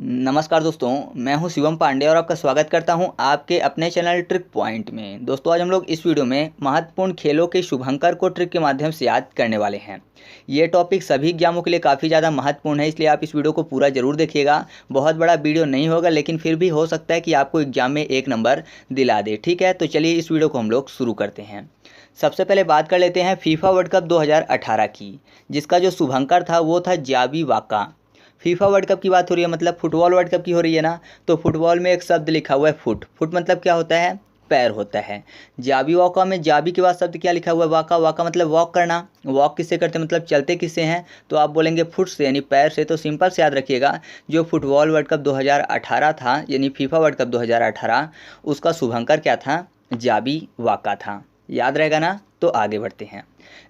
नमस्कार दोस्तों, मैं हूं शिवम पांडे और आपका स्वागत करता हूं आपके अपने चैनल ट्रिक पॉइंट में। दोस्तों, आज हम लोग इस वीडियो में महत्वपूर्ण खेलों के शुभंकर को ट्रिक के माध्यम से याद करने वाले हैं। ये टॉपिक सभी एग्जामों के लिए काफ़ी ज़्यादा महत्वपूर्ण है, इसलिए आप इस वीडियो को पूरा ज़रूर देखिएगा। बहुत बड़ा वीडियो नहीं होगा, लेकिन फिर भी हो सकता है कि आपको एग्जाम में 1 नंबर दिला दे। ठीक है, तो चलिए इस वीडियो को हम लोग शुरू करते हैं। सबसे पहले बात कर लेते हैं फीफा वर्ल्ड कप 2018 की, जिसका जो शुभंकर था वो था जावी वाका। फीफा वर्ल्ड कप की बात हो रही है, मतलब फुटबॉल वर्ल्ड कप की हो रही है ना। तो फुटबॉल में एक शब्द लिखा हुआ है फुट। फुट मतलब क्या होता है? पैर होता है। जावी वाका में जावी के बाद शब्द क्या लिखा हुआ है? वाका। वाका मतलब वॉक करना। वॉक किससे करते हैं, मतलब चलते किससे हैं? तो आप बोलेंगे फुट से, यानी पैर से। तो सिंपल से याद रखिएगा, जो फुटबॉल वर्ल्ड कप 2018 था, यानी फीफा वर्ल्ड कप 2018, उसका शुभंकर क्या था? जावी वाका था। याद रहेगा ना? तो आगे बढ़ते हैं।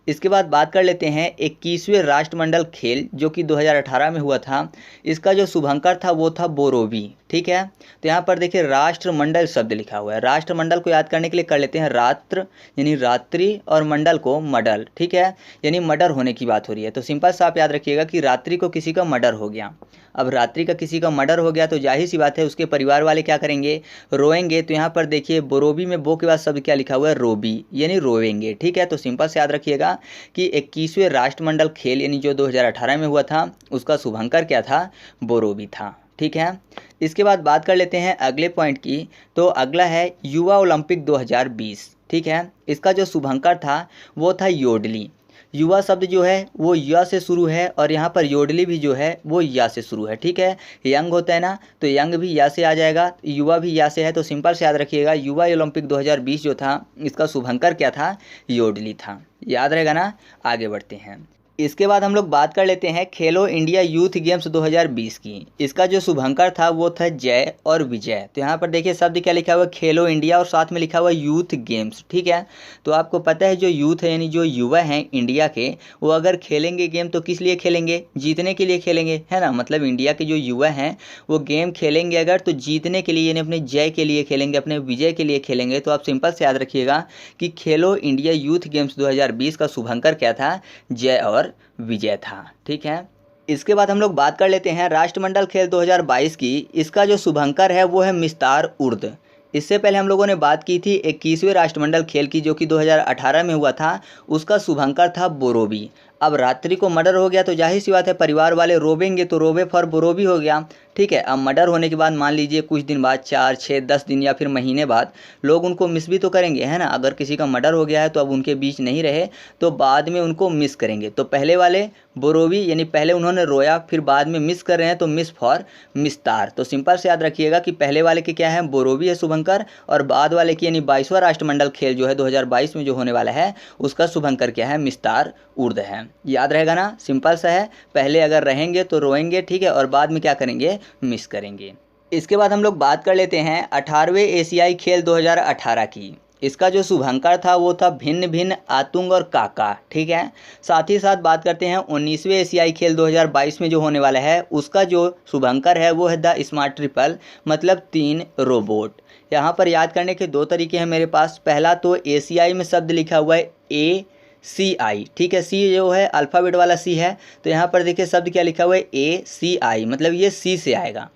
इसके बाद बात कर लेते हैं 21वें राष्ट्रमंडल खेल, जो कि 2018 में हुआ था। इसका जो शुभंकर था वो था बोरोवी। ठीक है, तो यहाँ पर देखिए राष्ट्रमंडल शब्द लिखा हुआ है। राष्ट्रमंडल को याद करने के लिए कर लेते हैं रात्र, यानी रात्रि, और मंडल को मडल। ठीक है, यानी मर्डर होने की बात हो रही है। तो सिंपल सा आप याद रखिएगा कि रात्रि को किसी का मर्डर हो गया। अब रात्रि का किसी का मर्डर हो गया तो जाहिर सी बात है उसके परिवार वाले क्या करेंगे? रोएंगे। तो यहाँ पर देखिए बोरोवी में बो के बाद शब्द क्या लिखा हुआ है? रोबी, यानी रोएंगे। ठीक है, तो सिंपल से याद रखिएगा कि 21वें राष्ट्रमंडल खेल, यानी जो 2018 में हुआ था, उसका शुभंकर क्या था? बोरोवी था। ठीक है, इसके बाद बात कर लेते हैं अगले पॉइंट की। तो अगला है युवा ओलंपिक 2020। ठीक है, इसका जो शुभंकर था वो था योडली। युवा शब्द जो है वो य से शुरू है, और यहाँ पर योडली भी जो है वो या से शुरू है। ठीक है, यंग होता है ना, तो यंग भी या से आ जाएगा, युवा भी या से है। तो सिंपल से याद रखिएगा, युवा ओलंपिक 2020 जो था, इसका शुभंकर क्या था? योडली था। याद रहेगा ना? आगे बढ़ते हैं। इसके बाद हम लोग बात कर लेते हैं खेलो इंडिया यूथ गेम्स 2020 की। इसका जो शुभंकर था वो था जय और विजय। तो यहाँ पर देखिए शब्द क्या लिखा हुआ है? खेलो इंडिया, और साथ में लिखा हुआ यूथ गेम्स। ठीक है, तो आपको पता है जो यूथ है, यानी जो युवा हैं इंडिया के, वो अगर खेलेंगे गेम तो किस लिए खेलेंगे? जीतने के लिए खेलेंगे, है ना। मतलब इंडिया के जो युवा हैं वो गेम खेलेंगे अगर, तो जीतने के लिए, यानी अपने जय के लिए खेलेंगे, अपने विजय के लिए खेलेंगे। तो आप सिंपल से याद रखिएगा कि खेलो इंडिया यूथ गेम्स 2020 का शुभंकर क्या था? जय और विजय था। ठीक है, इसके बाद हम लोग बात कर लेते हैं राष्ट्रमंडल खेल 2022 की। इसका जो शुभंकर है वो है मिस्तार उर्द। इससे पहले हम लोगों ने बात की थी 21वें राष्ट्रमंडल खेल की, जो कि 2018 में हुआ था। उसका शुभंकर था बोरोवी। अब रात्रि को मर्डर हो गया तो जाहिर सी बात है परिवार वाले रोवेंगे, तो रोवे फॉर बोरोवी हो गया। ठीक है, अब मर्डर होने के बाद मान लीजिए कुछ दिन बाद, 4, 6, 10 दिन या फिर महीने बाद, लोग उनको मिस भी तो करेंगे, है ना। अगर किसी का मर्डर हो गया है तो अब उनके बीच नहीं रहे तो बाद में उनको मिस करेंगे। तो पहले वाले बोरोवी, यानी पहले उन्होंने रोया, फिर बाद में मिस कर रहे हैं, तो मिस फॉर मिस्तार। तो सिंपल से याद रखिएगा कि पहले वाले के क्या है? बोरोवी है शुभंकर, और बाद वाले की, यानी 22वां राष्ट्रमंडल खेल जो है 2022 में जो होने वाला है, उसका शुभंकर क्या है? मिस्तार उर्द है। याद रहेगा ना? सिंपल सा है, पहले अगर रहेंगे तो रोएंगे, ठीक है, और बाद में क्या करेंगे? मिस करेंगे। इसके बाद हम लोग बात कर लेते हैं 18वें एशियाई खेल 2018 की। इसका जो शुभंकर था वो था भिन्न भिन्न, आतुंग और काका। ठीक है, साथ ही साथ बात करते हैं 19वें एशियाई खेल 2022 में जो होने वाला है, उसका जो शुभंकर है वो है द स्मार्ट ट्रिपल, मतलब 3 रोबोट। यहाँ पर याद करने के 2 तरीके हैं मेरे पास। पहला तो एशियाई में शब्द लिखा हुआ है ACI। ठीक है, सी जो है अल्फ़ाबेट वाला सी है, तो यहाँ पर देखिए शब्द क्या लिखा हुआ है? ACI, मतलब ये सी से आएगा।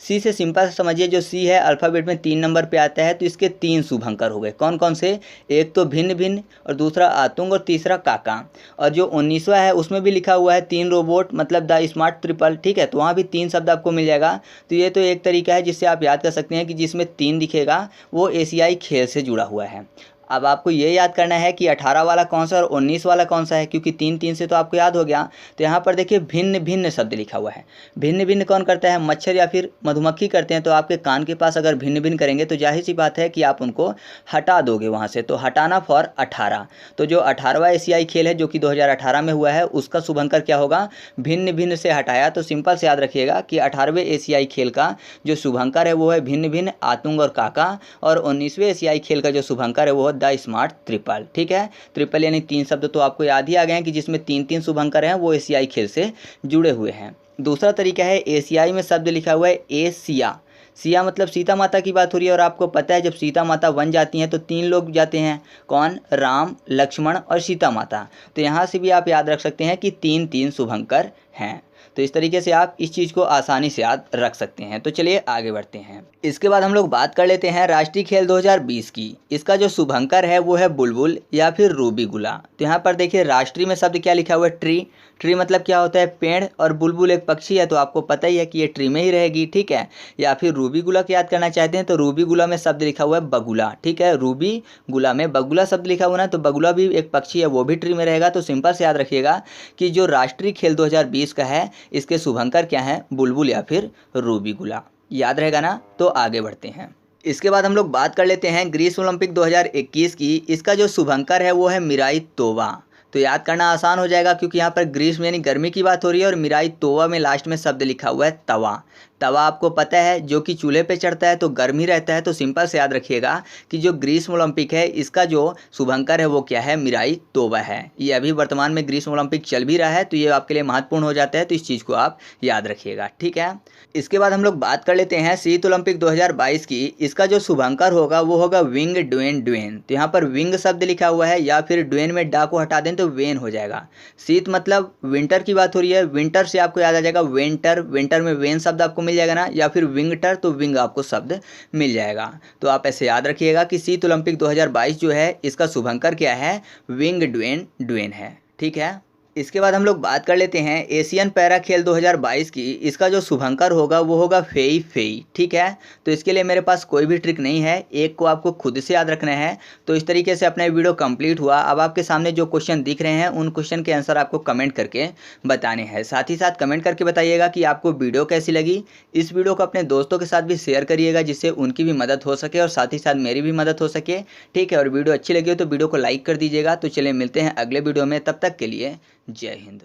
सी से सिंपल समझिए, जो सी है अल्फ़ाबेट में 3 नंबर पे आता है, तो इसके 3 शुभंकर हो गए। कौन कौन से? एक तो भिन्न भिन्न, और दूसरा आतुंग, और तीसरा काका। और जो 19वां है उसमें भी लिखा हुआ है 3 रोबोट, मतलब द स्मार्ट ट्रिपल। ठीक है, तो वहाँ भी 3 शब्द आपको मिल जाएगा। तो ये तो एक तरीका है जिससे आप याद कर सकते हैं कि जिसमें 3 दिखेगा वो एशियाई खेल से जुड़ा हुआ है। अब आपको ये याद करना है कि 18 वाला कौन सा और 19 वाला कौन सा है, क्योंकि 3 से तो आपको याद हो गया। तो यहाँ पर देखिए भिन्न भिन्न शब्द लिखा हुआ है। भिन्न भिन्न कौन करता है? मच्छर या फिर मधुमक्खी करते हैं। तो आपके कान के पास अगर भिन्न भिन्न करेंगे तो जाहिर सी बात है कि आप उनको हटा दोगे वहाँ से। तो हटाना फॉर 18। तो जो 18वां एशियाई खेल है जो कि 2018 में हुआ है, उसका शुभंकर क्या होगा? भिन्न भिन्न से हटाया। तो सिंपल से याद रखिएगा कि 18वें एशियाई खेल का जो शुभंकर है वो है भिन्न भिन्न, आतुंग और काका, और 19वें एशियाई खेल का जो शुभंकर है वो द स्मार्ट ट्रिपल। ठीक है, ट्रिपल यानी 3 शब्द तो आपको याद ही आ गए हैं कि जिसमें 3 शुभंकर हैं वो एशियाई खेल से जुड़े हुए हैं। दूसरा तरीका है एशियाई में शब्द लिखा हुआ है एशिया। सिया मतलब सीता माता की बात हो रही है, और आपको पता है जब सीता माता वन जाती हैं तो 3 लोग जाते हैं। कौन? राम, लक्ष्मण और सीता माता। तो यहाँ से भी आप याद रख सकते हैं कि 3 शुभंकर हैं। तो इस तरीके से आप इस चीज़ को आसानी से याद रख सकते हैं। तो चलिए आगे बढ़ते हैं। इसके बाद हम लोग बात कर लेते हैं राष्ट्रीय खेल 2020 की। इसका जो शुभंकर है वो है बुलबुल या फिर रूबी गुला। तो यहाँ पर देखिए राष्ट्रीय में शब्द क्या लिखा हुआ है, ट्री। ट्री मतलब क्या होता है, पेड़, और बुलबुल एक पक्षी है, तो आपको पता ही है कि ये ट्री में ही रहेगी, ठीक है। या फिर रूबी गुला की याद करना चाहते हैं तो रूबी गुला में शब्द लिखा हुआ है बगुला, ठीक है। रूबी गुला में बगुला शब्द लिखा हुआ है ना, तो बगुला भी एक पक्षी है, वो भी ट्री में रहेगा। तो सिंपल से याद रखिएगा कि जो राष्ट्रीय खेल 2020 का है इसके शुभंकर क्या है, बुलबुल या फिर रूबी गुला। याद रहेगा ना। तो आगे बढ़ते हैं। इसके बाद हम लोग बात कर लेते हैं ग्रीष्म ओलंपिक 2021 की। इसका जो शुभंकर है वो है मिराई तोवा। तो याद करना आसान हो जाएगा क्योंकि यहाँ पर ग्रीष्म यानी गर्मी की बात हो रही है और मिराई तोवा में लास्ट में शब्द लिखा हुआ है तवा। तवा आपको पता है जो कि चूल्हे पे चढ़ता है तो गर्म ही रहता है। तो सिंपल से याद रखिएगा कि जो ग्रीष्म ओलंपिक है इसका जो शुभंकर है वो क्या है, मिराई तोवा है। ये अभी वर्तमान में ग्रीष्म ओलंपिक चल भी रहा है, तो ये आपके लिए महत्वपूर्ण हो जाता है, तो इस चीज़ को आप याद रखिएगा, ठीक है। इसके बाद हम लोग बात कर लेते हैं शीत ओलंपिक 2022 की। इसका जो शुभंकर होगा वो होगा विंग ड्वेन ड्वेन। तो यहाँ पर विंग शब्द लिखा हुआ है या फिर ड्वेन में डा को हटा दें तो वेन हो जाएगा। शीत मतलब विंटर की बात हो रही है, विंटर से आपको याद आ जाएगा वेंटर। विंटर में वेन शब्द आपको मिल जाएगा ना, या फिर विंगटर तो विंग आपको शब्द मिल जाएगा। तो आप ऐसे याद रखिएगा कि शीत ओलंपिक 2022 जो है इसका शुभंकर क्या है, विंग ड्वेन ड्वेन है, ठीक है। इसके बाद हम लोग बात कर लेते हैं एशियन पैरा खेल 2022 की। इसका जो शुभंकर होगा वो होगा फेई फेई, ठीक है। तो इसके लिए मेरे पास कोई भी ट्रिक नहीं है, एक को आपको खुद से याद रखना है। तो इस तरीके से अपना वीडियो कंप्लीट हुआ। अब आपके सामने जो क्वेश्चन दिख रहे हैं उन क्वेश्चन के आंसर आपको कमेंट करके बताने हैं। साथ ही साथ कमेंट करके बताइएगा कि आपको वीडियो कैसी लगी। इस वीडियो को अपने दोस्तों के साथ भी शेयर करिएगा जिससे उनकी भी मदद हो सके और साथ ही साथ मेरी भी मदद हो सके, ठीक है। और वीडियो अच्छी लगी हो तो वीडियो को लाइक कर दीजिएगा। तो चलिए मिलते हैं अगले वीडियो में, तब तक के लिए जय हिंद।